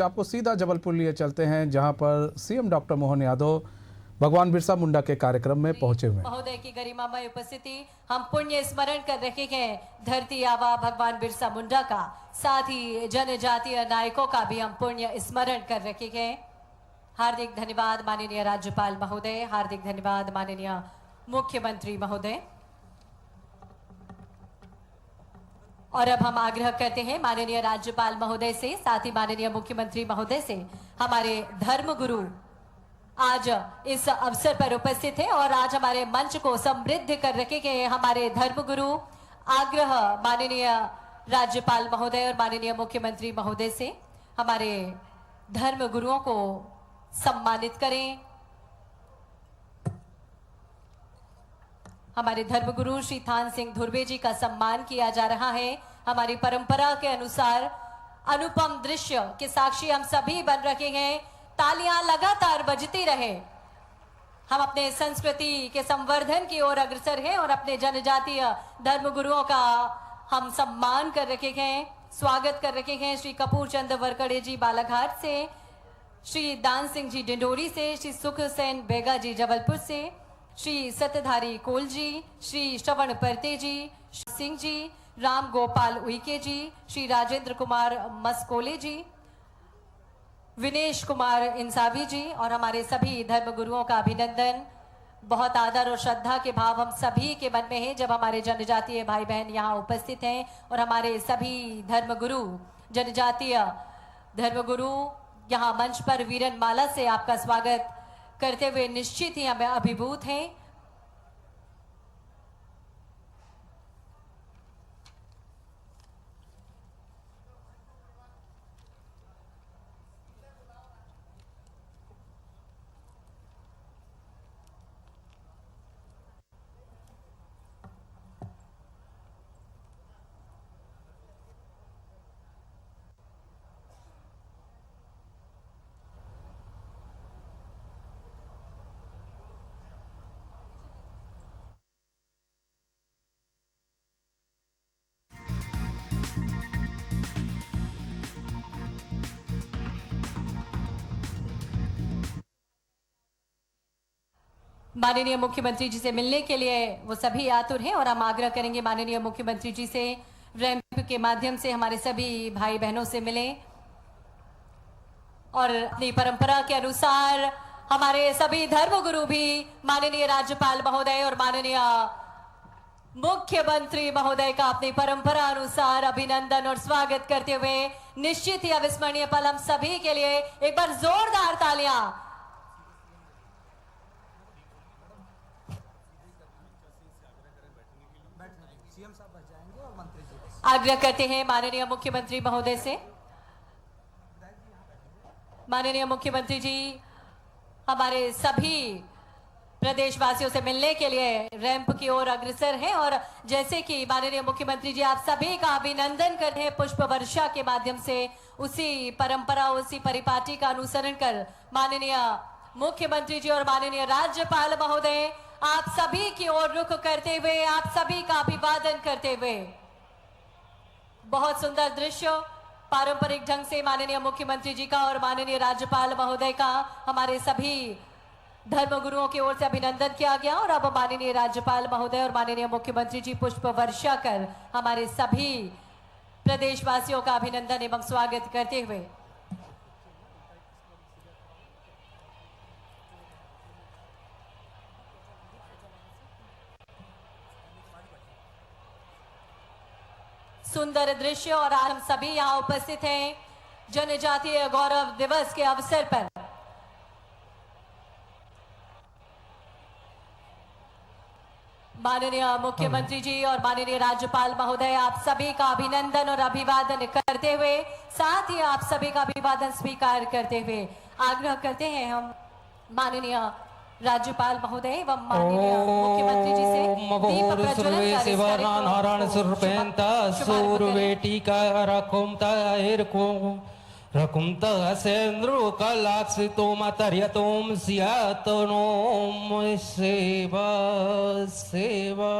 आपको सीधा जबलपुर लिए चलते हैं, जहां पर सीएम डॉक्टर मोहन यादव भगवान बिरसा मुंडा के कार्यक्रम में पहुंचे हुए। महोदय की गरिमामय उपस्थिति हम पुण्य स्मरण कर रहे हैं धरती आबा भगवान बिरसा मुंडा का, साथ ही जनजातीय नायकों का भी हम पुण्य स्मरण कर रहे हैं। हार्दिक धन्यवाद माननीय राज्यपाल महोदय, हार्दिक धन्यवाद माननीय मुख्यमंत्री महोदय। और अब हम आग्रह करते हैं माननीय राज्यपाल महोदय से, साथ ही माननीय मुख्यमंत्री महोदय से, हमारे धर्मगुरु आज इस अवसर पर उपस्थित है और आज हमारे मंच को समृद्ध कर रखे के हमारे धर्मगुरु, आग्रह माननीय राज्यपाल महोदय और माननीय मुख्यमंत्री महोदय से हमारे धर्मगुरुओं को सम्मानित करें। हमारे धर्मगुरु श्री थान सिंह धुर्वे जी का सम्मान किया जा रहा है। हमारी परंपरा के अनुसार अनुपम दृश्य के साक्षी हम सभी बन रखे हैं। तालियां लगातार बजती रहे। हम अपने संस्कृति के संवर्धन की ओर अग्रसर हैं और अपने जनजातीय धर्मगुरुओं का हम सम्मान कर रखे हैं, स्वागत कर रखे हैं। श्री कपूर चंद वरकड़े जी बालाघाट से, श्री दान सिंह जी डिंडोरी से, श्री सुख सेन बेगा जी जबलपुर से, श्री सत्यधारी कोल जी, श्री श्रवण परते जी, सिंह जी, राम गोपाल उइके जी, श्री राजेंद्र कुमार मस्कोले जी, विनेश कुमार इंसावी जी और हमारे सभी धर्मगुरुओं का अभिनंदन। बहुत आदर और श्रद्धा के भाव हम सभी के मन में है जब हमारे जनजातीय भाई बहन यहाँ उपस्थित हैं और हमारे सभी धर्मगुरु, जनजातीय धर्मगुरु यहाँ मंच पर वीरन माला से आपका स्वागत करते हुए निश्चित ही हमें अभिभूत हैं। माननीय मुख्यमंत्री जी से मिलने के लिए वो सभी आतुर हैं और हम आग्रह करेंगे माननीय मुख्यमंत्री जी से रैंप के माध्यम से हमारे सभी भाई बहनों से मिलें और अपनी परंपरा के अनुसार हमारे सभी धर्मगुरु भी माननीय राज्यपाल महोदय और माननीय मुख्यमंत्री महोदय का अपनी परंपरा अनुसार अभिनंदन और स्वागत करते हुए निश्चित ही अविस्मरणीय पल हम सभी के लिए एक बार जोरदार तालियां। आग्रह करते हैं माननीय मुख्यमंत्री महोदय से। माननीय मुख्यमंत्री जी हमारे सभी प्रदेशवासियों से मिलने के लिए रैंप की ओर अग्रसर हैं और जैसे कि माननीय मुख्यमंत्री जी आप सभी का अभिनंदन करते हैं पुष्प वर्षा के माध्यम से, उसी परंपरा, उसी परिपाटी का अनुसरण कर माननीय मुख्यमंत्री जी और माननीय राज्यपाल महोदय आप सभी की ओर रुख करते हुए, आप सभी का अभिवादन करते हुए, बहुत सुंदर दृश्य पारंपरिक ढंग से माननीय मुख्यमंत्री जी का और माननीय राज्यपाल महोदय का हमारे सभी धर्मगुरुओं की ओर से अभिनंदन किया गया और अब माननीय राज्यपाल महोदय और माननीय मुख्यमंत्री जी पुष्प वर्षा कर हमारे सभी प्रदेशवासियों का अभिनंदन एवं स्वागत करते हुए सुंदर दृश्य और आज हम सभी यहाँ उपस्थित हैं जनजातीय गौरव दिवस के अवसर पर। माननीय मुख्यमंत्री जी और माननीय राज्यपाल महोदय आप सभी का अभिनंदन और अभिवादन करते हुए, साथ ही आप सभी का अभिवादन स्वीकार करते हुए आग्रह करते हैं हम माननीय राज्यपाल महोदय एवं माननीय मुख्यमंत्री जी से दीप प्रज्वलन रकुमता सेंद्रो कलाक्षितो मतर्यतोम सियातनोम सेवा सेवा।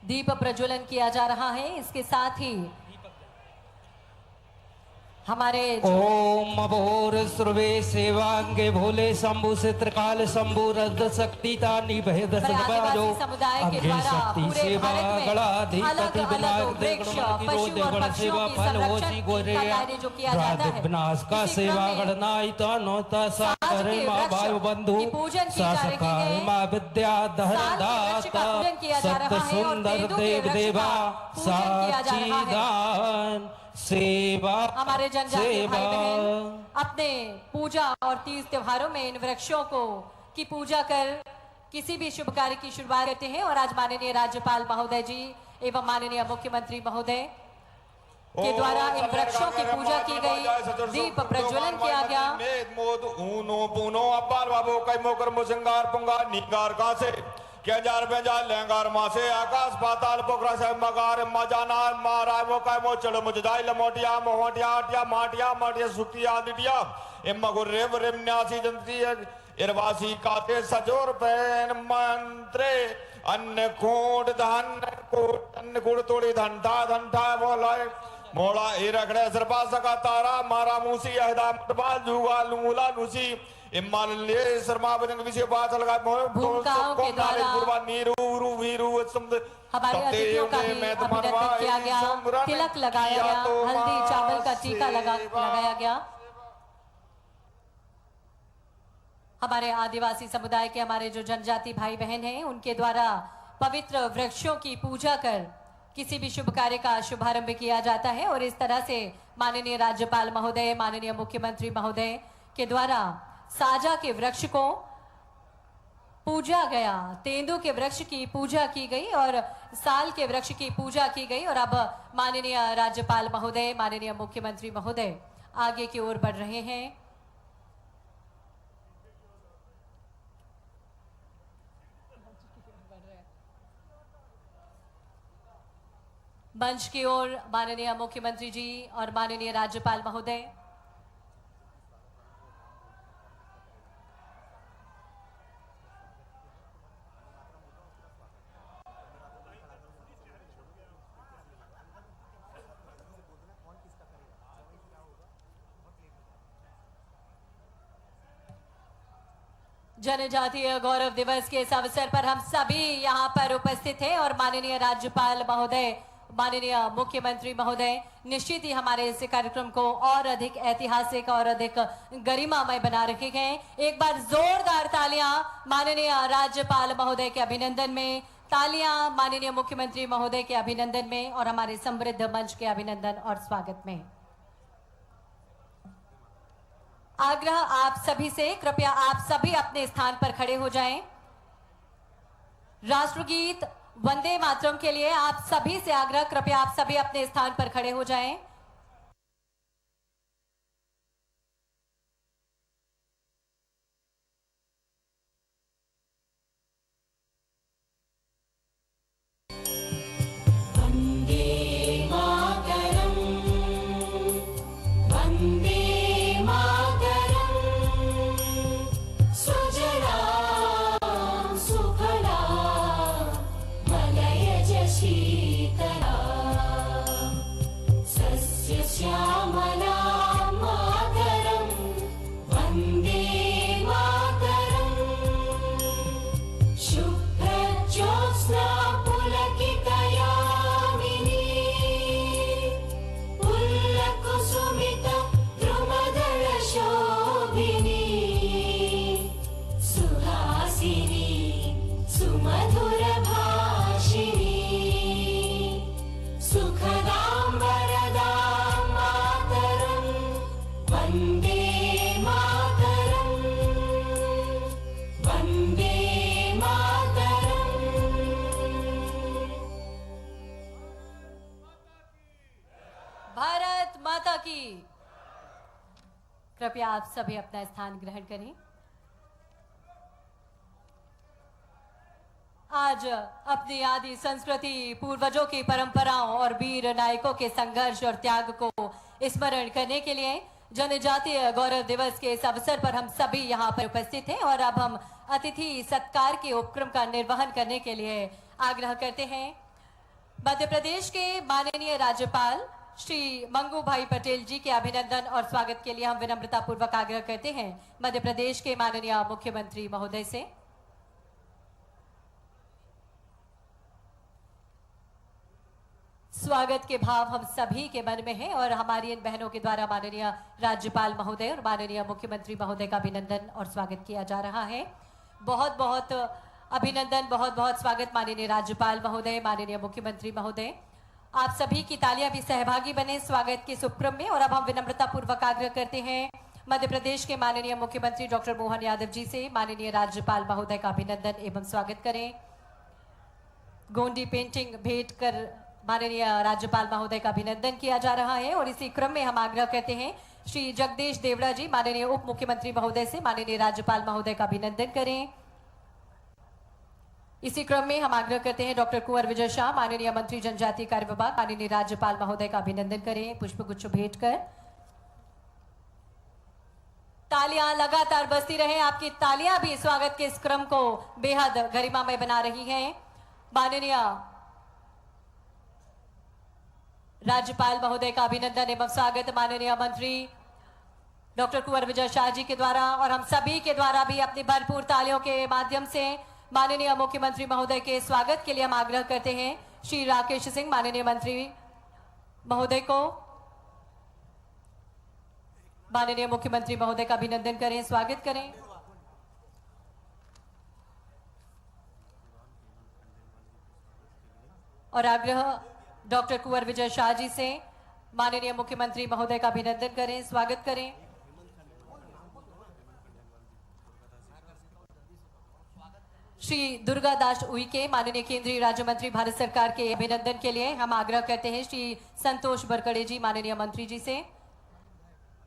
दीप प्रज्वलन किया जा रहा है। इसके साथ ही हमारे ओम अभोर सर्वे सेवांगे भोले शंभु चित्रकाल शंभु रद्द शक्ति तानी भेद सदबाजो आदिवासी समुदाय के अग्नि द्वारा शक्ति पूरे सेवा भारत में गणाधिपति अलग-अलग विनायक वृक्ष, देव पशु और पक्षियों सेवा की फल संरक्षण होशी गोरे का कार्य जो किया जाता है। विनाश का इसी सेवा क्रम में गणनायिता नोता साज सागरे के माँ वृक्ष वायु बंधु की पूजन की जा रही शासकार है। माँ विद्या धर साल के वृक्ष का दाता पूजन किया जा सत्य रहा है और सुंदर तेंदू के देव वृक्ष देवा का पूजन किया जा रहा है। साक्षीदान सेवा हमारे जनजातीय सेवा भाई बहन अपने पूजा और तीज त्योहारों में इन वृक्षों को की पूजा कर किसी भी शुभ कार्य की शुरुआत करते हैं। और आज माननीय राज्यपाल महोदय जी एवं माननीय मुख्यमंत्री महोदय के द्वारा इन वृक्षों की पूजा की गई, दीप प्रज्वलन किया गया। मोद ऊनो पूनो अब्बाल बाबू कई मोकर मुसिंगार पुंगार नीगार का से क्या जार बेजार लेंगार मासे आकाश पाताल पोखरा से मगार मजानार माराय मो काय मो चलो मुझदाई लमोटिया मोहटिया टिया माटिया माटिया सुक्तिया दिटिया इम्मा गुर्रेव रेमन्यासी जंती इरवासी काते सजोर पैन मंत्रे अन्य कोट धन कोट तोड़ी धंटा धंटा बोलाए मोड़ा ए रखड़े सरपा सका तारा मारा मूसी अहदा मटबाल जुगा लूला लूसी इम्माल ले शर्मा बजंग विषय बात लगा भूमिकाओं के द्वारा नीरू रू वीरू समुद्र हमारे अतिथियों का भी अभिनंदन किया गया, तिलक लगाया गया, हल्दी चावल का टीका लगाया गया। हमारे आदिवासी समुदाय के हमारे जो जनजाति भाई बहन हैं उनके द्वारा पवित्र वृक्षों की पूजा कर किसी भी शुभ कार्य का शुभारंभ किया जाता है। और इस तरह से माननीय राज्यपाल महोदय, माननीय मुख्यमंत्री महोदय के द्वारा साजा के वृक्ष को पूजा गया, तेंदू के वृक्ष की पूजा की गई और साल के वृक्ष की पूजा की गई। और अब माननीय राज्यपाल महोदय, माननीय मुख्यमंत्री महोदय आगे की ओर बढ़ रहे हैं। मंच की ओर माननीय मुख्यमंत्री जी और माननीय राज्यपाल महोदय। जनजातीय गौरव दिवस के इस अवसर पर हम सभी यहाँ पर उपस्थित हैं और माननीय राज्यपाल महोदय, माननीय मुख्यमंत्री महोदय निश्चित ही हमारे इस कार्यक्रम को और अधिक ऐतिहासिक और अधिक गरिमामय बना रखे हैं। एक बार जोरदार तालियां माननीय राज्यपाल महोदय के अभिनंदन में, तालियां माननीय मुख्यमंत्री महोदय के अभिनंदन में और हमारे समृद्ध मंच के अभिनंदन और स्वागत में। आग्रह आप सभी से, कृपया आप सभी अपने स्थान पर खड़े हो जाएं। राष्ट्रगीत वंदे मातरम के लिए आप सभी से आग्रह, कृपया आप सभी अपने स्थान पर खड़े हो जाएं। भारत माता की। कृपया आप सभी अपना स्थान ग्रहण करें। आज अपनी आदि संस्कृति, पूर्वजों की परंपराओं और वीर नायकों के संघर्ष और त्याग को स्मरण करने के लिए जनजातीय गौरव दिवस के इस अवसर पर हम सभी यहाँ पर उपस्थित हैं। और अब हम अतिथि सत्कार के उपक्रम का निर्वहन करने के लिए आग्रह करते हैं। मध्य प्रदेश के माननीय राज्यपाल श्री मंगू भाई पटेल जी के अभिनंदन और स्वागत के लिए हम विनम्रता पूर्वक आग्रह करते हैं मध्य प्रदेश के माननीय मुख्यमंत्री महोदय से। स्वागत के भाव हम सभी के मन में है और हमारी इन बहनों के द्वारा माननीय राज्यपाल महोदय और माननीय मुख्यमंत्री महोदय का अभिनंदन और स्वागत किया जा रहा है। बहुत बहुत अभिनंदन, बहुत बहुत स्वागत माननीय राज्यपाल महोदय, माननीय मुख्यमंत्री महोदय। आप सभी की तालियां भी सहभागी बने स्वागत के उपक्रम में। और अब हम विनम्रता पूर्वक आग्रह करते हैं मध्य प्रदेश के माननीय मुख्यमंत्री डॉक्टर मोहन यादव जी से माननीय राज्यपाल महोदय का अभिनंदन एवं स्वागत करें। गोंडी पेंटिंग भेंट कर माननीय राज्यपाल महोदय का अभिनंदन किया जा रहा है। और इसी क्रम में हम आग्रह करते हैं श्री जगदीश देवड़ा जी माननीय उप मुख्यमंत्री महोदय से माननीय राज्यपाल महोदय का अभिनंदन करें। इसी क्रम में हम आग्रह करते हैं डॉक्टर कुंवर विजय शाह माननीय मंत्री जनजातीय कार्य विभाग माननीय राज्यपाल महोदय का अभिनंदन करें पुष्पगुच्छ भेंट कर। तालियां लगातार बजती रहे, आपकी तालियां भी स्वागत के इस क्रम को बेहद गरिमामय बना रही हैं। माननीय राज्यपाल महोदय का अभिनंदन एवं स्वागत माननीय मंत्री डॉक्टर कुंवर विजय शाह जी के द्वारा और हम सभी के द्वारा भी अपनी भरपूर तालियों के माध्यम से माननीय मुख्यमंत्री महोदय के स्वागत के लिए हम आग्रह करते हैं श्री राकेश सिंह माननीय मंत्री महोदय को। माननीय मुख्यमंत्री महोदय का अभिनंदन करें, स्वागत करें। और आग्रह डॉक्टर कुंवर विजय शाह जी से माननीय मुख्यमंत्री महोदय का अभिनंदन करें, स्वागत करें। श्री दुर्गा दास उइके माननीय केंद्रीय राज्य मंत्री भारत सरकार के अभिनंदन के लिए हम आग्रह करते हैं श्री संतोष बरकड़े जी माननीय मंत्री जी से,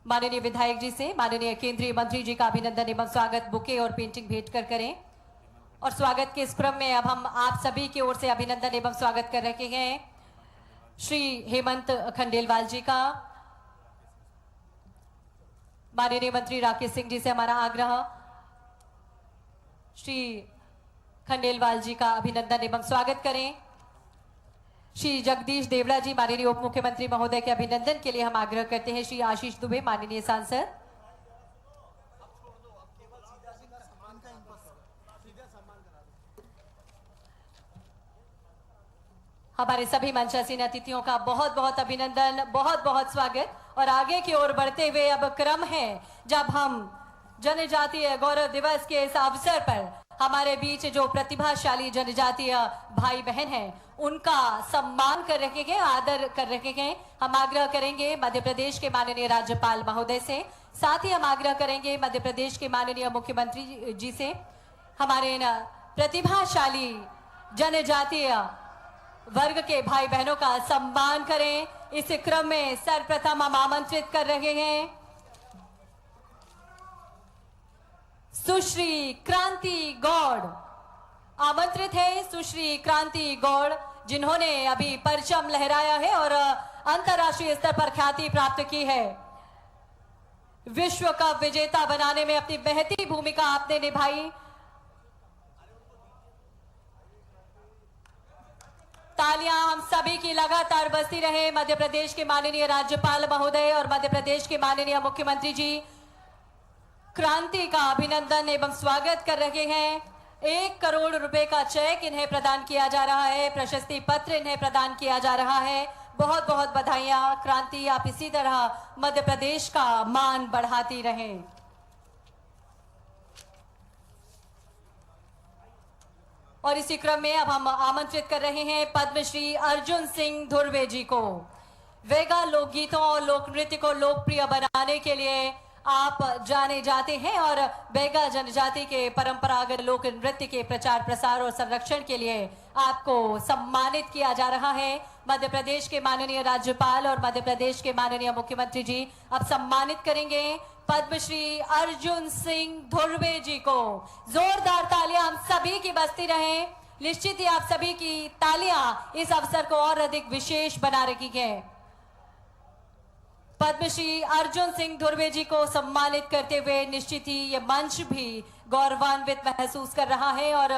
माननीय विधायक जी से माननीय केंद्रीय मंत्री जी का अभिनंदन एवं स्वागत बुके और पेंटिंग भेंट कर करें। और स्वागत के इस क्रम में अब हम आप सभी की ओर से अभिनंदन एवं स्वागत कर रहे हैं श्री हेमंत खंडेलवाल जी का। माननीय मंत्री राकेश सिंह जी से हमारा आग्रह श्री खंडेलवाल जी का अभिनंदन एवं स्वागत करें। श्री जगदीश देवड़ा जी माननीय उप मुख्यमंत्री महोदय के अभिनंदन के लिए हम आग्रह करते हैं श्री आशीष दुबे माननीय सांसद। हमारे सभी मंचासीन अतिथियों का बहुत बहुत अभिनंदन, बहुत बहुत स्वागत। और आगे की ओर बढ़ते हुए अब क्रम है जब हम जनजातीय गौरव दिवस के इस अवसर पर हमारे बीच जो प्रतिभाशाली जनजातीय भाई बहन हैं उनका सम्मान कर रखे हैं, आदर कर रखे हैं। हम आग्रह करेंगे मध्य प्रदेश के माननीय राज्यपाल महोदय से, साथ ही हम आग्रह करेंगे मध्य प्रदेश के माननीय मुख्यमंत्री जी से हमारे इन प्रतिभाशाली जनजातीय वर्ग के भाई बहनों का सम्मान करें। इस क्रम में सर्वप्रथम हम आमंत्रित कर रहे हैं सुश्री क्रांति गौड़। आमंत्रित है सुश्री क्रांति गौड़ जिन्होंने अभी परचम लहराया है और अंतर्राष्ट्रीय स्तर पर ख्याति प्राप्त की है। विश्व कप विजेता बनाने में अपनी महती भूमिका आपने निभाई। तालियां हम सभी की लगातार बजती रहे। मध्य प्रदेश के माननीय राज्यपाल महोदय और मध्य प्रदेश के माननीय मुख्यमंत्री जी क्रांति का अभिनंदन एवं स्वागत कर रहे हैं। 1 करोड़ रुपए का चेक इन्हें प्रदान किया जा रहा है, प्रशस्ति पत्र इन्हें प्रदान किया जा रहा है। बहुत बहुत बधाइयां क्रांति, आप इसी तरह मध्य प्रदेश का मान बढ़ाती रहें। और इसी क्रम में अब हम आमंत्रित कर रहे हैं पद्मश्री अर्जुन सिंह धुर्वे जी को। वेगा लोकगीतों और लोक नृत्य को लोकप्रिय बनाने के लिए आप जाने जाते हैं और बेगा जनजाति के परंपरागत लोक नृत्य के प्रचार प्रसार और संरक्षण के लिए आपको सम्मानित किया जा रहा है। मध्य प्रदेश के माननीय राज्यपाल और मध्य प्रदेश के माननीय मुख्यमंत्री जी अब सम्मानित करेंगे पद्मश्री अर्जुन सिंह धुर्वे जी को। जोरदार तालियां हम सभी की बजती रहे। निश्चित ही आप सभी की तालियां इस अवसर को और अधिक विशेष बना रही है। पद्मश्री अर्जुन सिंह धुर्वे जी को सम्मानित करते हुए निश्चित ही ये मंच भी गौरवान्वित महसूस कर रहा है और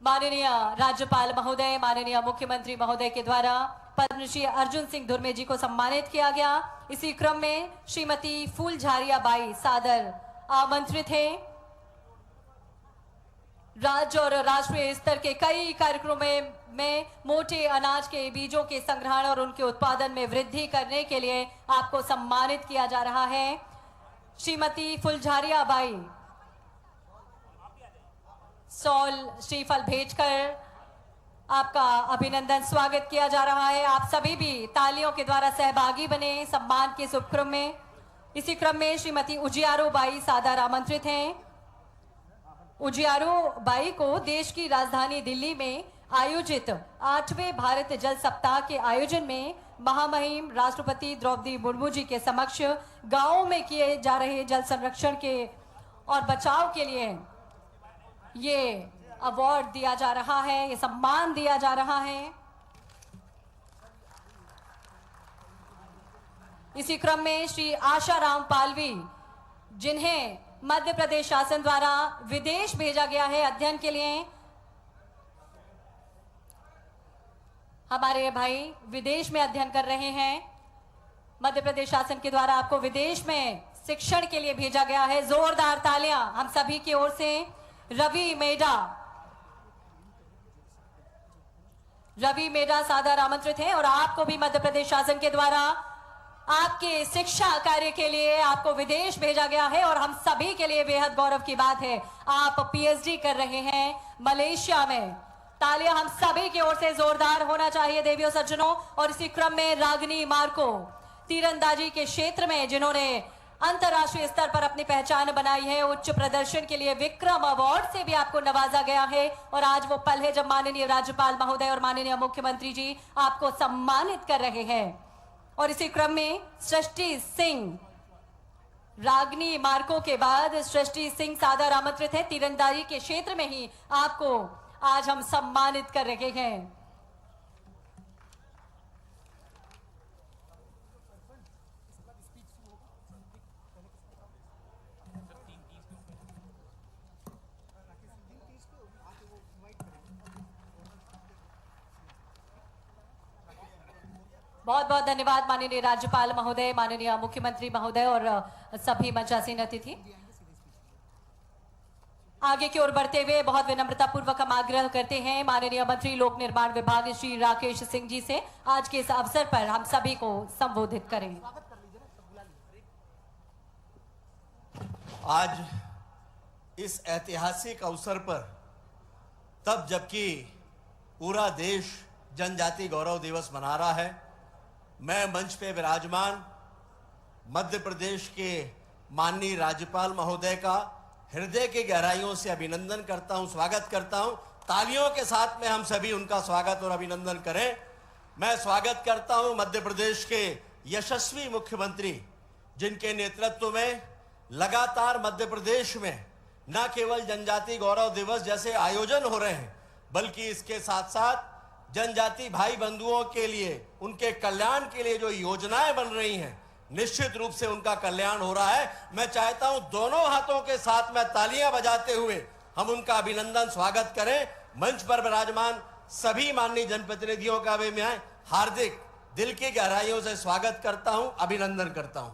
माननीय राज्यपाल महोदय, माननीय मुख्यमंत्री महोदय के द्वारा पद्मश्री अर्जुन सिंह धुर्वे जी को सम्मानित किया गया। इसी क्रम में श्रीमती फूलझारिया बाई सादर आमंत्रित हैं। राज्य और राष्ट्रीय स्तर के कई कार्यक्रमों में मोटे अनाज के बीजों के संग्रहण और उनके उत्पादन में वृद्धि करने के लिए आपको सम्मानित किया जा रहा है। श्रीमती फुलझारिया बाई सॉल श्रीफल भेजकर आपका अभिनंदन स्वागत किया जा रहा है। आप सभी भी तालियों के द्वारा सहभागी बने सम्मान के शुभ क्रम में। इसी क्रम में श्रीमती उजियारो बाई सादर आमंत्रित हैं। उजियारो बाई को देश की राजधानी दिल्ली में आयोजित 8वें भारत जल सप्ताह के आयोजन में महामहिम राष्ट्रपति द्रौपदी मुर्मू जी के समक्ष गांवों में किए जा रहे जल संरक्षण के और बचाव के लिए ये अवार्ड दिया जा रहा है, ये सम्मान दिया जा रहा है। इसी क्रम में श्री आशाराम पालवी, जिन्हें मध्य प्रदेश शासन द्वारा विदेश भेजा गया है अध्ययन के लिए, हमारे भाई विदेश में अध्ययन कर रहे हैं। मध्य प्रदेश शासन के द्वारा आपको विदेश में शिक्षण के लिए भेजा गया है। जोरदार तालियां हम सभी की ओर से। रवि मेडा सादर आमंत्रित हैं और आपको भी मध्य प्रदेश शासन के द्वारा आपके शिक्षा कार्य के लिए आपको विदेश भेजा गया है और हम सभी के लिए बेहद गौरव की बात है। आप पीएचडी कर रहे हैं मलेशिया में। तालियां हम सभी की ओर से जोरदार होना चाहिए देवियों सज्जनों। और इसी क्रम में रागिनी मार्को, तीरंदाजी के क्षेत्र में जिन्होंने अंतर्राष्ट्रीय स्तर पर अपनी पहचान बनाई है, उच्च प्रदर्शन के लिए विक्रम अवार्ड से भी आपको नवाजा गया है। और आज वो पल है जब माननीय राज्यपाल महोदय और माननीय मुख्यमंत्री जी आपको सम्मानित कर रहे हैं। और इसी क्रम में सृष्टि सिंह, रागिनी मार्को के बाद सृष्टि सिंह सादर आमंत्रित है। तीरंदाजी के क्षेत्र में ही आपको आज हम सम्मानित कर रहे हैं। बहुत बहुत धन्यवाद माननीय राज्यपाल महोदय, माननीय मुख्यमंत्री महोदय और सभी मंचासीन अतिथि। आगे की ओर बढ़ते हुए बहुत विनम्रता पूर्वक हम आग्रह करते हैं माननीय मंत्री लोक निर्माण विभाग श्री राकेश सिंह जी से आज के इस अवसर पर हम सभी को संबोधित करें। आज इस ऐतिहासिक अवसर पर, तब जबकि पूरा देश जनजाति गौरव दिवस मना रहा है, मैं मंच पे विराजमान मध्य प्रदेश के माननीय राज्यपाल महोदय का हृदय की गहराइयों से अभिनंदन करता हूं, स्वागत करता हूं। तालियों के साथ में हम सभी उनका स्वागत और अभिनंदन करें। मैं स्वागत करता हूं मध्य प्रदेश के यशस्वी मुख्यमंत्री, जिनके नेतृत्व में लगातार मध्य प्रदेश में न केवल जनजाति गौरव दिवस जैसे आयोजन हो रहे हैं, बल्कि इसके साथ साथ जनजाति भाई बंधुओं के लिए, उनके कल्याण के लिए जो योजनाएं बन रही हैं, निश्चित रूप से उनका कल्याण हो रहा है। मैं चाहता हूं दोनों हाथों के साथ में तालियां बजाते हुए हम उनका अभिनंदन स्वागत करें। मंच पर विराजमान सभी माननीय जनप्रतिनिधियों का भी मैं हार्दिक दिल की गहराइयों से स्वागत करता हूं, अभिनंदन करता हूं।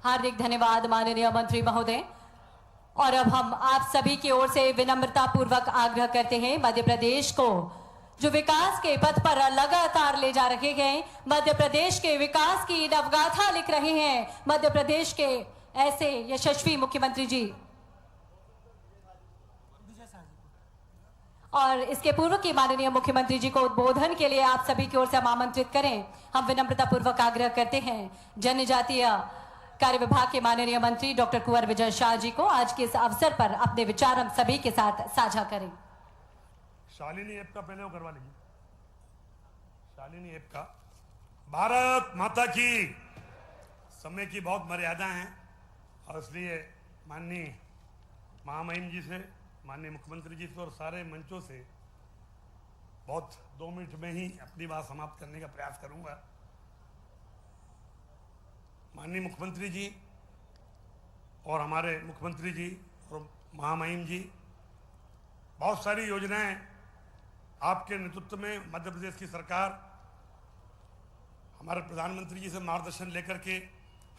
हार्दिक धन्यवाद माननीय मंत्री महोदय। और अब हम आप सभी की ओर से विनम्रता पूर्वक आग्रह करते हैं, मध्य प्रदेश को जो विकास के पथ पर लगातार ले जा रहे हैं, मध्य प्रदेश के विकास की नवगाथा लिख रहे हैं मध्य प्रदेश के ऐसे यशस्वी मुख्यमंत्री जी। और इसके पूर्व की माननीय मुख्यमंत्री जी को उद्बोधन के लिए आप सभी की ओर से हम आमंत्रित करें। हम विनम्रता पूर्वक आग्रह करते हैं जनजातीय कार्य विभाग के माननीय मंत्री डॉक्टर कुंवर विजय शाह जी को आज के इस अवसर पर अपने विचार हम सभी के साथ साझा करें। शालिनी ऐप का पहले वो करवा लीजिए। शालिनी ऐप का भारत माता की। समय की बहुत मर्यादा है और इसलिए माननीय महामहिम जी से, माननीय मुख्यमंत्री जी से और सारे मंचों से बहुत 2 मिनट में ही अपनी बात समाप्त करने का प्रयास करूंगा। माननीय मुख्यमंत्री जी और हमारे मुख्यमंत्री जी और महामहिम जी बहुत सारी योजनाएं आपके नेतृत्व में मध्य प्रदेश की सरकार हमारे प्रधानमंत्री जी से मार्गदर्शन लेकर के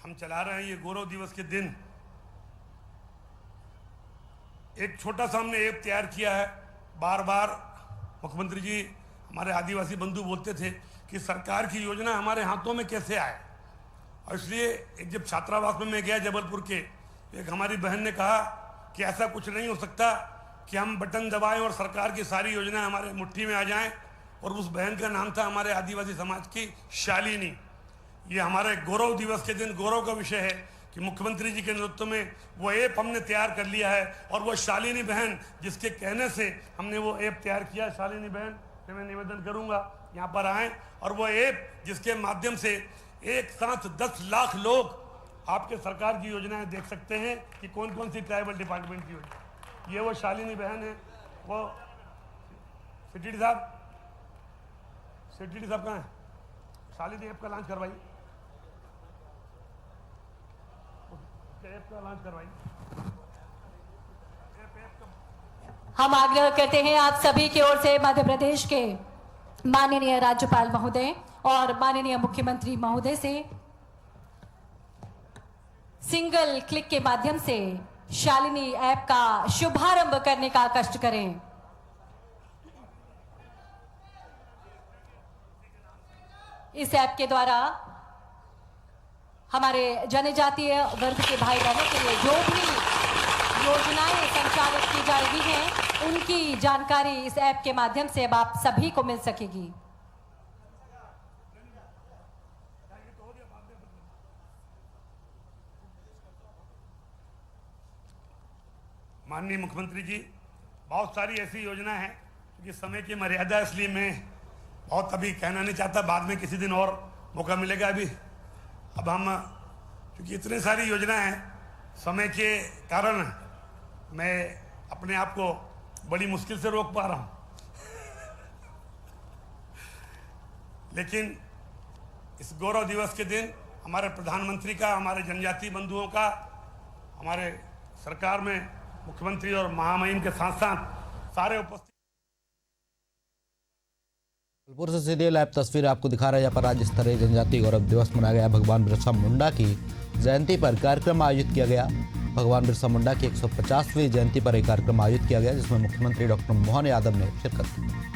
हम चला रहे हैं। ये गौरव दिवस के दिन एक छोटा सा हमने ऐप तैयार किया है। बार बार मुख्यमंत्री जी हमारे आदिवासी बंधु बोलते थे कि सरकार की योजना हमारे हाथों में कैसे आए, और इसलिए एक जब छात्रावास में मैं गया जबलपुर के, एक हमारी बहन ने कहा कि ऐसा कुछ नहीं हो सकता कि हम बटन दबाएं और सरकार की सारी योजनाएं हमारे मुट्ठी में आ जाएं। और उस बहन का नाम था हमारे आदिवासी समाज की शालिनी। ये हमारे गौरव दिवस के दिन गौरव का विषय है कि मुख्यमंत्री जी के नेतृत्व में वो ऐप हमने तैयार कर लिया है, और वो शालिनी बहन जिसके कहने से हमने वो ऐप तैयार किया। शालिनी बहन से मैं निवेदन करूंगा यहाँ पर आएँ, और वो ऐप जिसके माध्यम से एक साथ 10 लाख लोग आपके सरकार की योजनाएं देख सकते हैं कि कौन कौन सी ट्राइबल डिपार्टमेंट की योजना। ये वो शालिनी बहन है। वो सिटी साहब कहाँ है? शालिनी ऐप का लॉन्च करवाइए, ऐप का लॉन्च करवाइए। हम आग्रह करते हैं आप सभी की ओर से मध्य प्रदेश के माननीय राज्यपाल महोदय और माननीय मुख्यमंत्री महोदय से सिंगल क्लिक के माध्यम से शालिनी ऐप का शुभारंभ करने का कष्ट करें। इस ऐप के द्वारा हमारे जनजातीय वर्ग के भाई बहनों के लिए जो भी योजनाएं संचालित की जा रही हैं, उनकी जानकारी इस ऐप के माध्यम से अब आप सभी को मिल सकेगी। माननीय मुख्यमंत्री जी, बहुत सारी ऐसी योजना है, क्योंकि समय की मर्यादा है इसलिए मैं बहुत अभी कहना नहीं चाहता, बाद में किसी दिन और मौका मिलेगा। अभी अब हम क्योंकि इतनी सारी योजना है, समय के कारण मैं अपने आप को बड़ी मुश्किल से रोक पा रहा हूं। लेकिन इस गौरव दिवस के दिन हमारे प्रधानमंत्री का, हमारे जनजातीय बंधुओं का, हमारे सरकार में मुख्यमंत्री और महामहिम के साथ साथ सारे उपस्थित। जबलपुर से सीधे लाइव तस्वीर आपको दिखा रहे हैं। यहाँ पर राज्य स्तरीय जनजातीय गौरव दिवस मनाया गया। भगवान बिरसा मुंडा की जयंती पर कार्यक्रम आयोजित किया गया। भगवान बिरसा मुंडा की 150वीं जयंती पर एक कार्यक्रम आयोजित किया गया, जिसमें मुख्यमंत्री डॉक्टर मोहन यादव ने शिरकत की।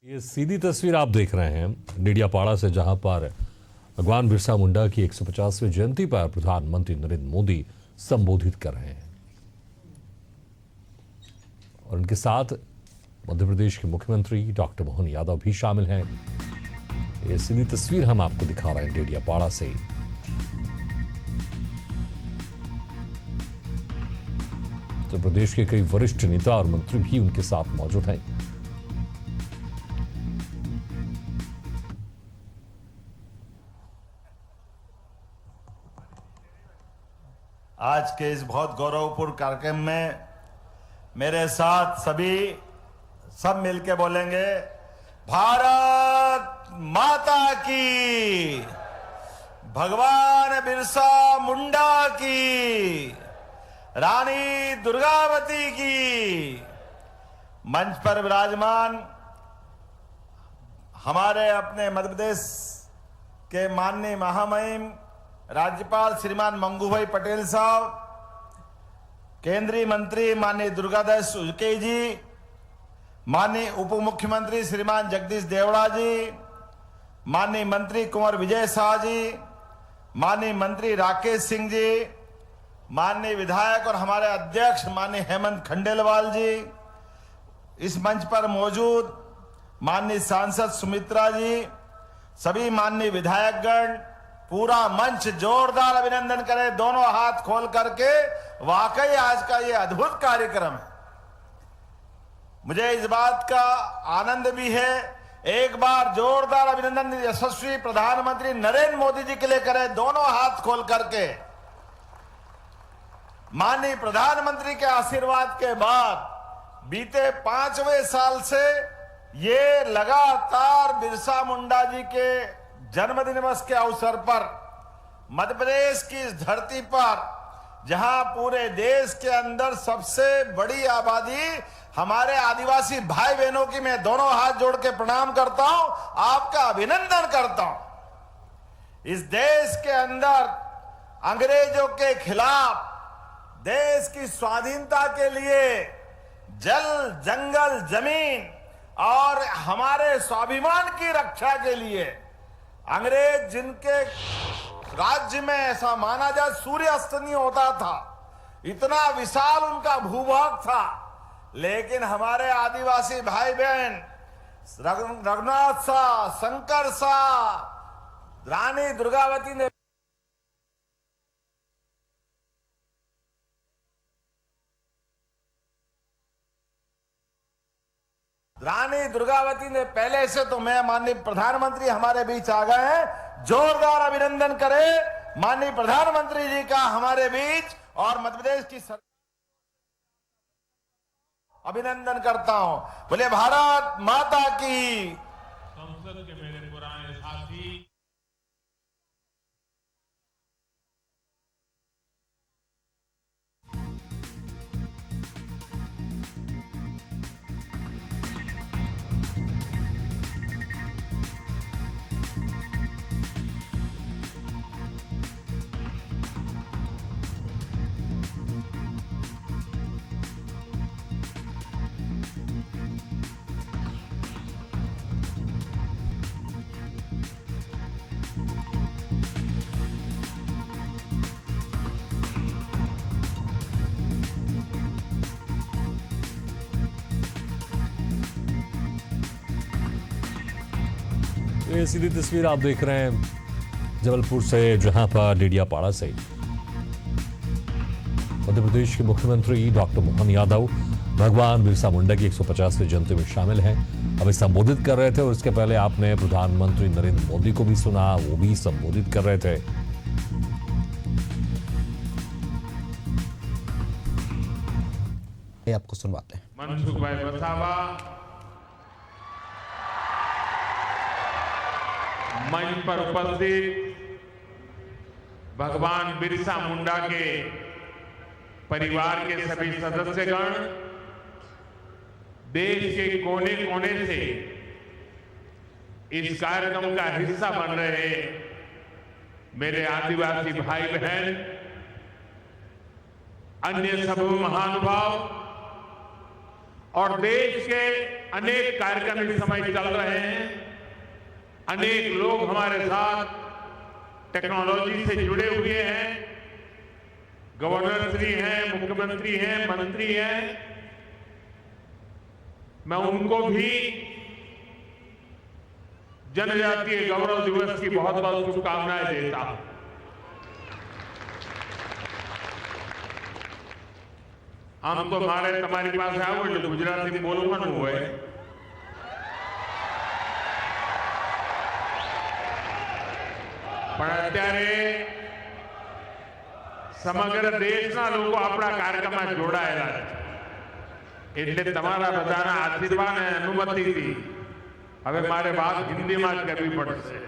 ये सीधी तस्वीर आप देख रहे हैं डेडियापाड़ा से, जहां पर भगवान बिरसा मुंडा की 150वीं जयंती पर प्रधानमंत्री नरेंद्र मोदी संबोधित कर रहे हैं, और उनके साथ मध्य प्रदेश के मुख्यमंत्री डॉक्टर मोहन यादव भी शामिल हैं। ये सीधी तस्वीर हम आपको दिखा रहे हैं डेडियापाड़ा से। तो प्रदेश के कई वरिष्ठ नेता और मंत्री भी उनके साथ मौजूद हैं। आज के इस बहुत गौरवपूर्ण कार्यक्रम में मेरे साथ सब मिलके बोलेंगे, भारत माता की, भगवान बिरसा मुंडा की, रानी दुर्गावती की। मंच पर विराजमान हमारे अपने मध्य प्रदेश के माननीय महामहिम राज्यपाल श्रीमान मंगूभाई पटेल साहब, केंद्रीय मंत्री माननीय दुर्गादास उइके जी, माननीय उप मुख्यमंत्री श्रीमान जगदीश देवड़ा जी, माननीय मंत्री कुंवर विजय शाह जी, माननीय मंत्री राकेश सिंह जी, माननीय विधायक और हमारे अध्यक्ष माननीय हेमंत खंडेलवाल जी, इस मंच पर मौजूद माननीय सांसद सुमित्रा जी, सभी माननीय विधायकगण, पूरा मंच जोरदार अभिनंदन करें दोनों हाथ खोल करके। वाकई आज का ये अद्भुत कार्यक्रम है। मुझे इस बात का आनंद भी है, एक बार जोरदार अभिनंदन यशस्वी प्रधानमंत्री नरेंद्र मोदी जी के लिए करें दोनों हाथ खोल करके। माननीय प्रधानमंत्री के आशीर्वाद के बाद बीते 5वें साल से ये लगातार बिरसा मुंडा जी के जन्मदिन दिवस के अवसर पर मध्य प्रदेश की इस धरती पर जहां पूरे देश के अंदर सबसे बड़ी आबादी हमारे आदिवासी भाई बहनों की मैं दोनों हाथ जोड़ के प्रणाम करता हूं, आपका अभिनंदन करता हूं। इस देश के अंदर अंग्रेजों के खिलाफ देश की स्वाधीनता के लिए जल, जंगल, जमीन और हमारे स्वाभिमान की रक्षा के लिए अंग्रेज जिनके राज्य में ऐसा माना जाए सूर्य अस्त नहीं होता था, इतना विशाल उनका भूभाग था, लेकिन हमारे आदिवासी भाई बहन रघुनाथ शाह, शंकर शाह, रानी दुर्गावती ने पहले से तो मैं माननीय प्रधानमंत्री हमारे बीच आ गए हैं, जोरदार अभिनंदन करें माननीय प्रधानमंत्री जी का हमारे बीच, और मध्य प्रदेश की सरकार अभिनंदन करता हूं। बोले भारत माता की। संसद के मेरे पुराने साथी ये सीधी तस्वीर आप देख रहे हैं जबलपुर से, जहां पर डेडियापाड़ा से मध्य प्रदेश के मुख्यमंत्री डॉक्टर मोहन यादव भगवान बिरसा मुंडा की 150वीं जयंती में शामिल हैं। अभी संबोधित कर रहे थे और इसके पहले आपने प्रधानमंत्री नरेंद्र मोदी को भी सुना, वो भी संबोधित कर रहे थे। ये आपको सुनवाते हैं। मनसुख भाई वसावा मंच पर उपस्थित भगवान बिरसा मुंडा के परिवार के सभी सदस्यगण, देश के कोने कोने से इस कार्यक्रम का हिस्सा बन रहे मेरे आदिवासी भाई बहन, अन्य सब महानुभाव और देश के अनेक कार्यक्रम इस समय चल रहे हैं। अनेक लोग हमारे साथ टेक्नोलॉजी से जुड़े हुए हैं, गवर्नर श्री हैं, मुख्यमंत्री हैं, मंत्री हैं। मैं उनको भी जनजातीय गौरव दिवस की बहुत बहुत शुभकामनाएं देता हूं। हम तो मारे तुम्हारी पास आओ जो गुजराती बोलવાનું હોય પણ અત્યારે સમગ્ર દેશના લોકો આપણા કાર્યક્રમમાં જોડાયેલા છે, એટલે તમારા બધાના આશીર્વાદ અને અનુમતિથી હવે મારે વાત હિન્દીમાં જ કરવી પડશે।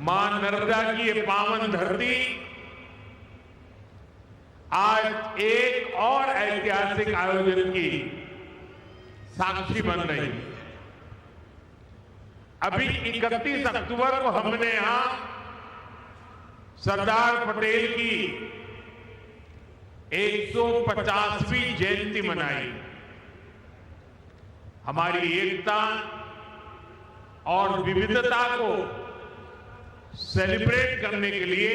मां नर्मदा की ये पावन धरती आज एक और ऐतिहासिक आयोजन की साक्षी बन रही है। अभी 31 अक्टूबर को हमने यहां सरदार पटेल की 150वीं जयंती मनाई। हमारी एकता और विविधता को सेलिब्रेट करने के लिए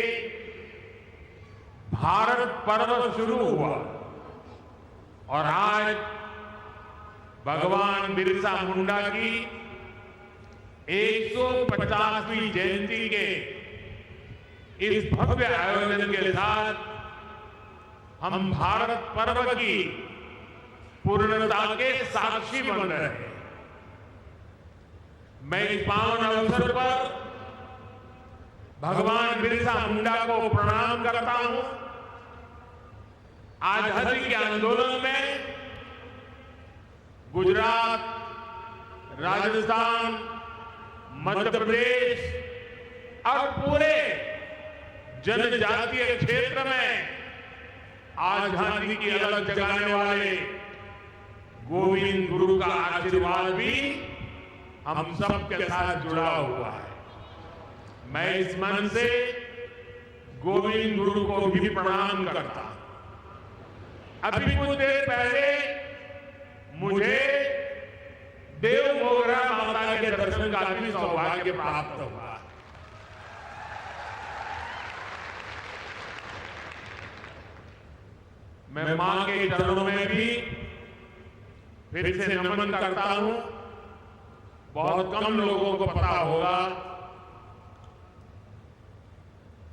भारत पर्व शुरू हुआ और आज भगवान बिरसा मुंडा की 150वीं जयंती के इस भव्य आयोजन के साथ हम भारत पर्व की पूर्णता के साक्षी बन रहे हैं। मैं इस पावन अवसर पर भगवान बिरसा मुंडा को प्रणाम करता हूं। आजादी के आंदोलन में गुजरात, राजस्थान, मध्य प्रदेश और पूरे जनजातीय क्षेत्र में आजादी की अलग जगाने वाले गोविंद गुरु का आशीर्वाद भी हम सब के साथ जुड़ा हुआ है। मैं इस मन से गोविंद गुरु को भी प्रणाम करता हूं। अभी कुछ देर पहले मुझे देव मोगरा माता के दर्शन का भी सौभाग्य प्राप्त हुआ। मैं मां के चरणों में भी फिर से नमन करता हूं। बहुत कम लोगों को पता होगा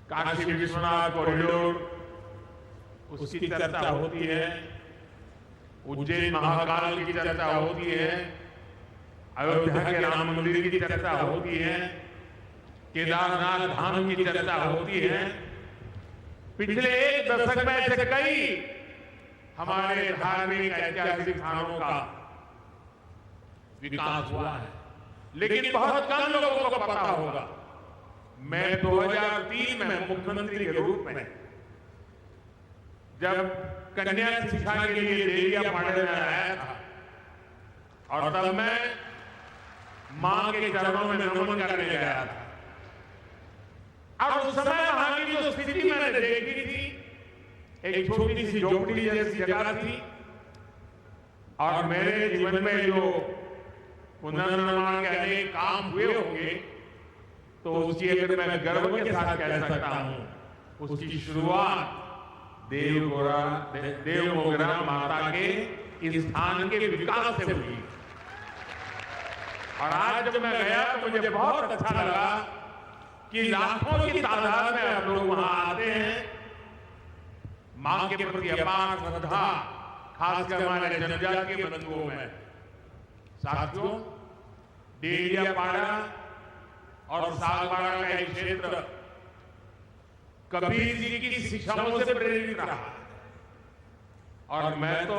काशी विश्वनाथ कॉरिडोर उसकी चर्चा होती है, उज्जैन महाकाल की चर्चा होती है, अयोध्या के राम मंदिर की चर्चा होती है, केदारनाथ धाम की चर्चा होती है। पिछले एक दशक में ऐसे कई हमारे धार्मिक ऐतिहासिक स्थानों का विकास हुआ है, लेकिन बहुत कम लोगों को पता होगा। मैं 2003 में मुख्यमंत्री के रूप में जब कन्या शिक्षा के लिए देविया पाड़े में आया था और तब मैं मां के चरणों में नमन करने गया था और उस समय वहां की जो स्थिति मैंने देखी थी, एक छोटी सी झोपड़ी जैसी जगह थी और मेरे जीवन में जो पुनर्निर्माण के अनेक काम हुए होंगे तो उसकी अगर मैं गर्व के साथ कह सकता हूं, उसकी शुरुआत देव मोगरा माता के इस स्थान के विकास से हुई। और आज जब मैं गया तो मुझे बहुत अच्छा लगा कि लाखों की तादाद में आप लोग वहां आते हैं। मां के प्रति अपार श्रद्धा, खासकर हमारे जनजातीय बंधुओं में। साथियों, डेढ़ियापाड़ा और सागवाड़ा का एक क्षेत्र कबीर जी की शिक्षाओं से प्रेरित रहा और मैं तो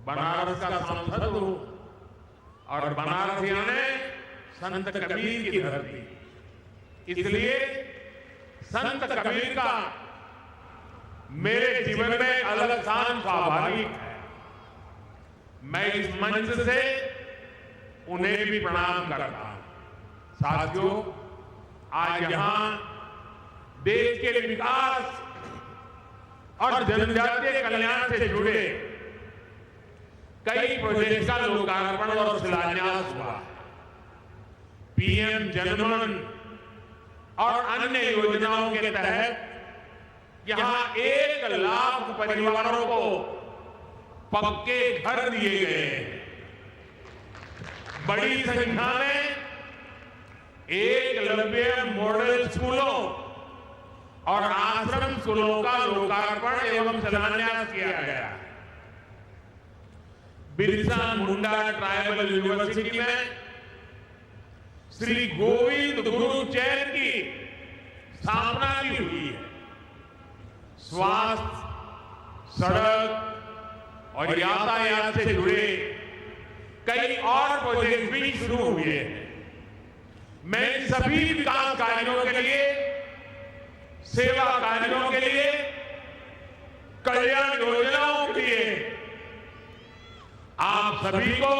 बनारस का सांसद हूं और बनारस यानी संत कबीर की धरती, इसलिए संत कबीर का मेरे जीवन में अलग स्थान स्वाभाविक है। मैं इस मंच से उन्हें भी प्रणाम करता हूं। साथियों, आज यहां देश के विकास और जनजातीय कल्याण से जुड़े कई प्रोजेक्ट का लोकार्पण और शिलान्यास हुआ। पीएम जनमन और अन्य योजनाओं के तहत यहां 1 लाख परिवारों को पक्के घर दिए गए हैं। बड़ी संख्या में एकलव्य मॉडल स्कूलों और आश्रम स्कूलों का लोकार्पण एवं शिलान्यास किया गया। बिरसा मुंडा ट्राइबल यूनिवर्सिटी में श्री गोविंद गुरु चैन की स्थापना भी हुई है। स्वास्थ्य, सड़क और यातायात से जुड़े कई और प्रोजेक्ट भी शुरू हुए हैं। मैं इन सभी विकास कार्यों के लिए, सेवा कार्यों के लिए, कल्याण योजनाओं के लिए आप सभी को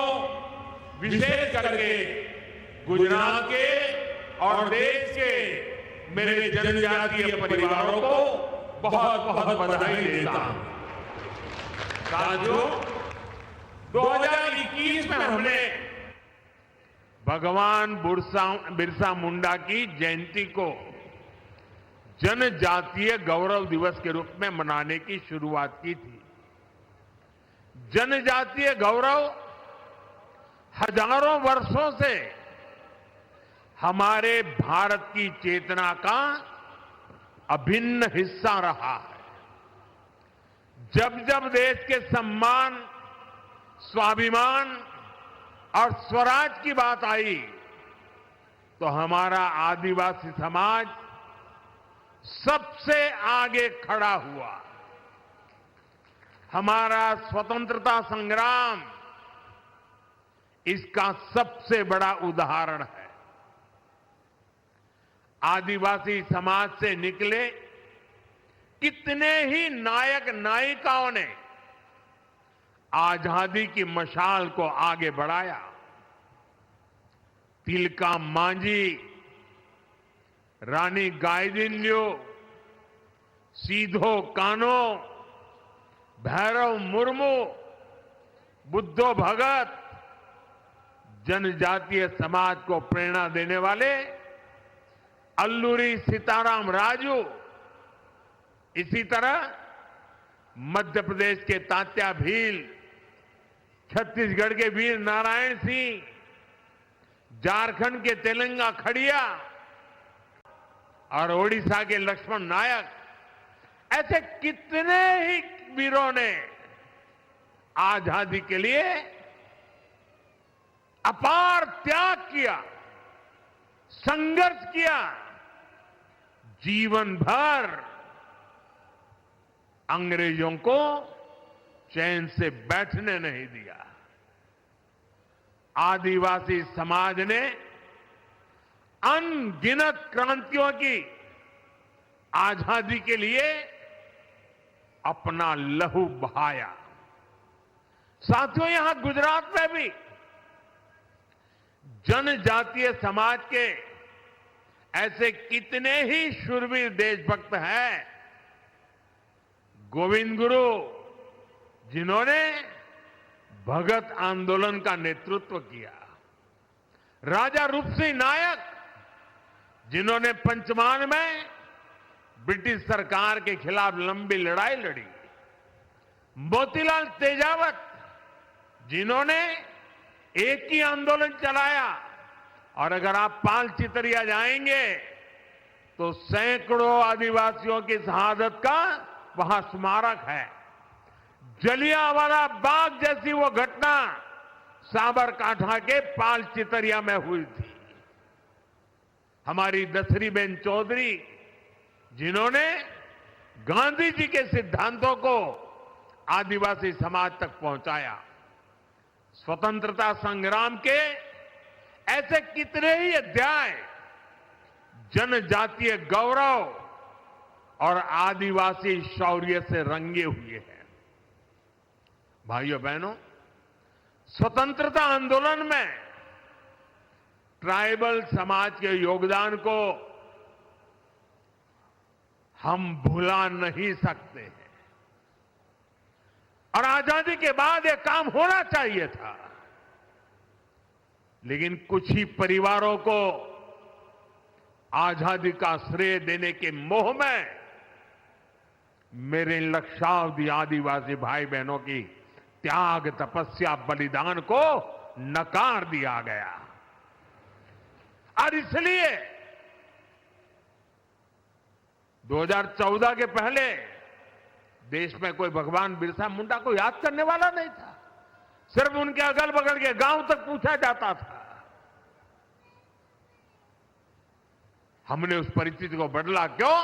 विशेष करके गुजरात के और देश के मेरे जनजातीय परिवारों को बहुत बहुत बधाई देता हूं। साथियों, 2021 में हमने भगवान बिरसा मुंडा की जयंती को जनजातीय गौरव दिवस के रूप में मनाने की शुरुआत की थी। जनजातीय गौरव हजारों वर्षों से हमारे भारत की चेतना का अभिन्न हिस्सा रहा है। जब जब देश के सम्मान, स्वाभिमान और स्वराज की बात आई तो हमारा आदिवासी समाज सबसे आगे खड़ा हुआ। हमारा स्वतंत्रता संग्राम इसका सबसे बड़ा उदाहरण है। आदिवासी समाज से निकले कितने ही नायक नायिकाओं ने आजादी की मशाल को आगे बढ़ाया। तिलका मांझी, रानी गाइदिन्ल्यू, सीधो कान्हो, भैरव मुर्मू, बुद्धो भगत, जनजातीय समाज को प्रेरणा देने वाले अल्लूरी सीताराम राजू, इसी तरह मध्य प्रदेश के तात्या भील, छत्तीसगढ़ के वीर नारायण सिंह, झारखंड के तेलंगा खड़िया और ओडिशा के लक्ष्मण नायक, ऐसे कितने ही वीरों ने आजादी के लिए अपार त्याग किया, संघर्ष किया, जीवन भर अंग्रेजों को चैन से बैठने नहीं दिया। आदिवासी समाज ने अनगिनत क्रांतियों की आजादी के लिए अपना लहू बहाया। साथियों, यहां गुजरात में भी जनजातीय समाज के ऐसे कितने ही शूरवीर देशभक्त हैं। गोविंद गुरु, जिन्होंने भगत आंदोलन का नेतृत्व किया, राजा रूप सिंह नायक, जिन्होंने पंचमान में ब्रिटिश सरकार के खिलाफ लंबी लड़ाई लड़ी, मोतीलाल तेजावत, जिन्होंने एक ही आंदोलन चलाया, और अगर आप पाल चितरिया जाएंगे तो सैकड़ों आदिवासियों की शहादत का वहां स्मारक है। जलियांवाला बाग जैसी वो घटना साबरकांठा के पाल चितरिया में हुई थी। हमारी दसरीबेन चौधरी, जिन्होंने गांधी जी के सिद्धांतों को आदिवासी समाज तक पहुंचाया। स्वतंत्रता संग्राम के ऐसे कितने ही अध्याय जनजातीय गौरव और आदिवासी शौर्य से रंगे हुए हैं। भाइयों बहनों, स्वतंत्रता आंदोलन में ट्राइबल समाज के योगदान को हम भुला नहीं सकते हैं, और आजादी के बाद यह काम होना चाहिए था। लेकिन कुछ ही परिवारों को आजादी का श्रेय देने के मोह में मेरे लक्षावधि आदिवासी भाई बहनों की त्याग, तपस्या, बलिदान को नकार दिया गया। और इसलिए 2014 के पहले देश में कोई भगवान बिरसा मुंडा को याद करने वाला नहीं था। सिर्फ उनके अगल बगल के गांव तक पूछा जाता था। हमने उस परिस्थिति को बदला। क्यों?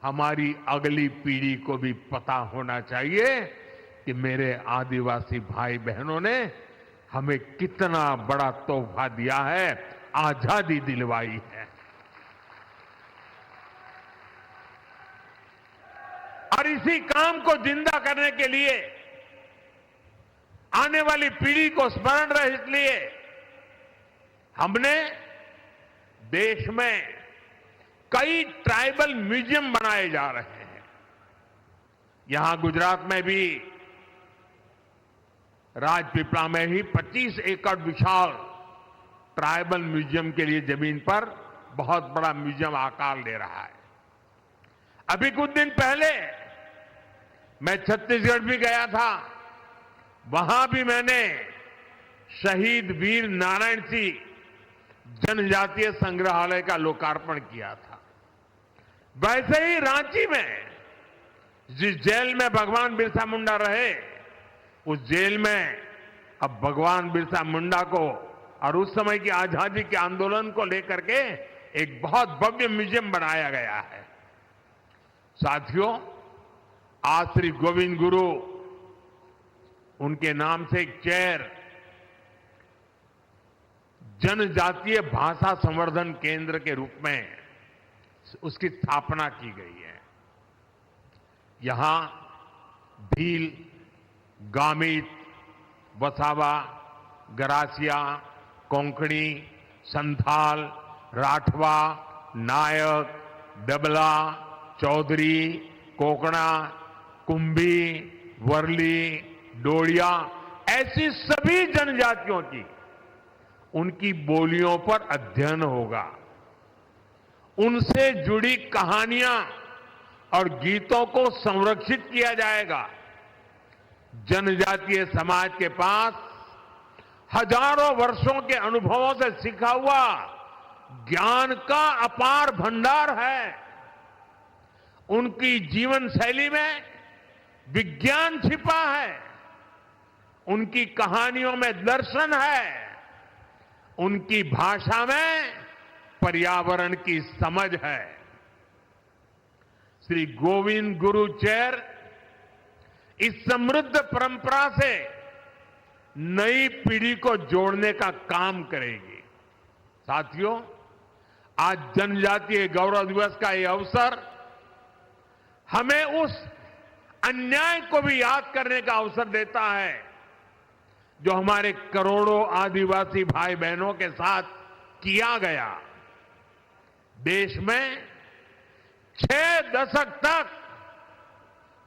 हमारी अगली पीढ़ी को भी पता होना चाहिए कि मेरे आदिवासी भाई बहनों ने हमें कितना बड़ा तोहफा दिया है, आजादी दिलवाई है। और इसी काम को जिंदा करने के लिए, आने वाली पीढ़ी को स्मरण रहे, इसलिए हमने देश में कई ट्राइबल म्यूजियम बनाए जा रहे हैं। यहां गुजरात में भी राजपीपला में ही 25 एकड़ विशाल ट्राइबल म्यूजियम के लिए जमीन पर बहुत बड़ा म्यूजियम आकार ले रहा है। अभी कुछ दिन पहले मैं छत्तीसगढ़ भी गया था। वहां भी मैंने शहीद वीर नारायण सिंह जनजातीय संग्रहालय का लोकार्पण किया था। वैसे ही रांची में जिस जेल में भगवान बिरसा मुंडा रहे, उस जेल में अब भगवान बिरसा मुंडा को और उस समय की आजादी के आंदोलन को लेकर के एक बहुत भव्य म्यूजियम बनाया गया है। साथियों, आज श्री गोविंद गुरु, उनके नाम से एक चेयर जनजातीय भाषा संवर्धन केंद्र के रूप में उसकी स्थापना की गई है। यहां भील, गामित, वसावा, गरासिया, कोंकणी, संथाल, राठवा, नायक, दबला, चौधरी, कोकणा, कुंभी, वर्ली, डोडिया, ऐसी सभी जनजातियों की उनकी बोलियों पर अध्ययन होगा। उनसे जुड़ी कहानियां और गीतों को संरक्षित किया जाएगा। जनजातीय समाज के पास हजारों वर्षों के अनुभवों से सीखा हुआ ज्ञान का अपार भंडार है। उनकी जीवन शैली में विज्ञान छिपा है, उनकी कहानियों में दर्शन है, उनकी भाषा में पर्यावरण की समझ है। श्री गोविंद गुरु चेयर इस समृद्ध परंपरा से नई पीढ़ी को जोड़ने का काम करेगी। साथियों, आज जनजातीय गौरव दिवस का ये अवसर हमें उस अन्याय को भी याद करने का अवसर देता है जो हमारे करोड़ों आदिवासी भाई बहनों के साथ किया गया। देश में 6 दशक तक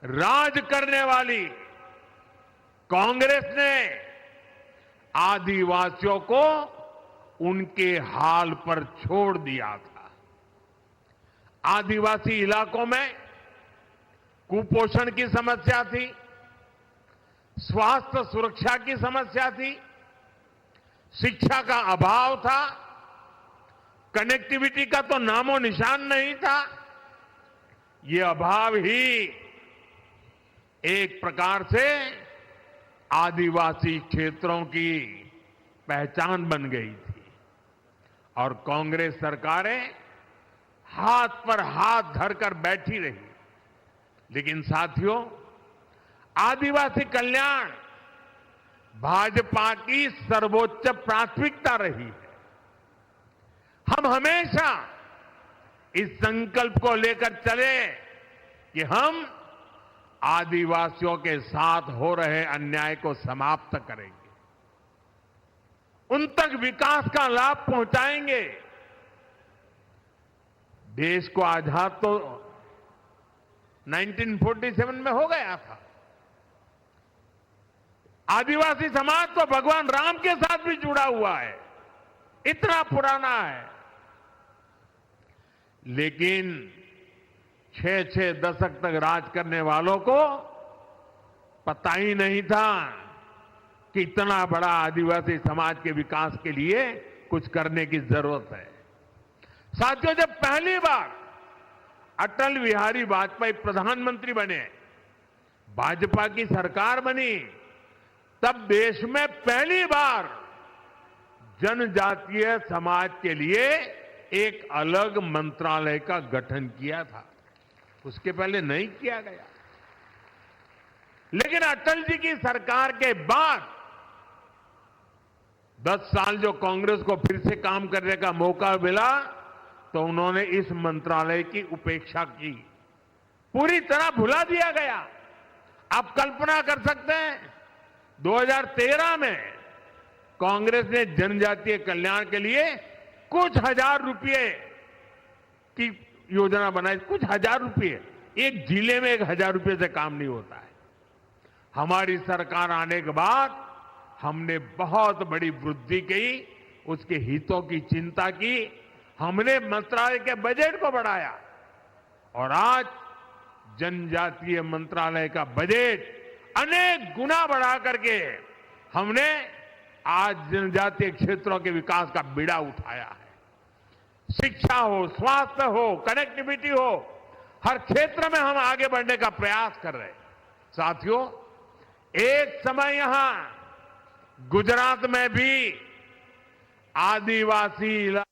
राज करने वाली कांग्रेस ने आदिवासियों को उनके हाल पर छोड़ दिया था। आदिवासी इलाकों में कुपोषण की समस्या थी, स्वास्थ्य सुरक्षा की समस्या थी, शिक्षा का अभाव था, कनेक्टिविटी का तो नामो निशान नहीं था। ये अभाव ही एक प्रकार से आदिवासी क्षेत्रों की पहचान बन गई थी और कांग्रेस सरकारें हाथ पर हाथ धरकर बैठी रही। लेकिन साथियों, आदिवासी कल्याण भाजपा की सर्वोच्च प्राथमिकता रही है। हम हमेशा इस संकल्प को लेकर चले कि हम आदिवासियों के साथ हो रहे अन्याय को समाप्त करेंगे, उन तक विकास का लाभ पहुंचाएंगे। देश को आजाद तो 1947 में हो गया था। आदिवासी समाज तो भगवान राम के साथ भी जुड़ा हुआ है, इतना पुराना है। लेकिन 6 दशक तक राज करने वालों को पता ही नहीं था कि इतना बड़ा आदिवासी समाज के विकास के लिए कुछ करने की जरूरत है। साथियों, जब पहली बार अटल बिहारी वाजपेयी प्रधानमंत्री बने, भाजपा की सरकार बनी, तब देश में पहली बार जनजातीय समाज के लिए एक अलग मंत्रालय का गठन किया था। उसके पहले नहीं किया गया। लेकिन अटल जी की सरकार के बाद 10 साल जो कांग्रेस को फिर से काम करने का मौका मिला, तो उन्होंने इस मंत्रालय की उपेक्षा की, पूरी तरह भुला दिया गया। आप कल्पना कर सकते हैं, 2013 में कांग्रेस ने जनजातीय कल्याण के लिए कुछ हजार रुपये की योजना बनाई। कुछ हजार रुपये, एक जिले में 1000 रुपये से काम नहीं होता है। हमारी सरकार आने के बाद हमने बहुत बड़ी वृद्धि की, उसके हितों की चिंता की, हमने मंत्रालय के बजट को बढ़ाया और आज जनजातीय मंत्रालय का बजट अनेक गुना बढ़ा करके हमने आज जनजातीय क्षेत्रों के विकास का बीड़ा उठाया है। शिक्षा हो, स्वास्थ्य हो, कनेक्टिविटी हो, हर क्षेत्र में हम आगे बढ़ने का प्रयास कर रहे हैं। साथियों, एक समय यहां गुजरात में भी आदिवासी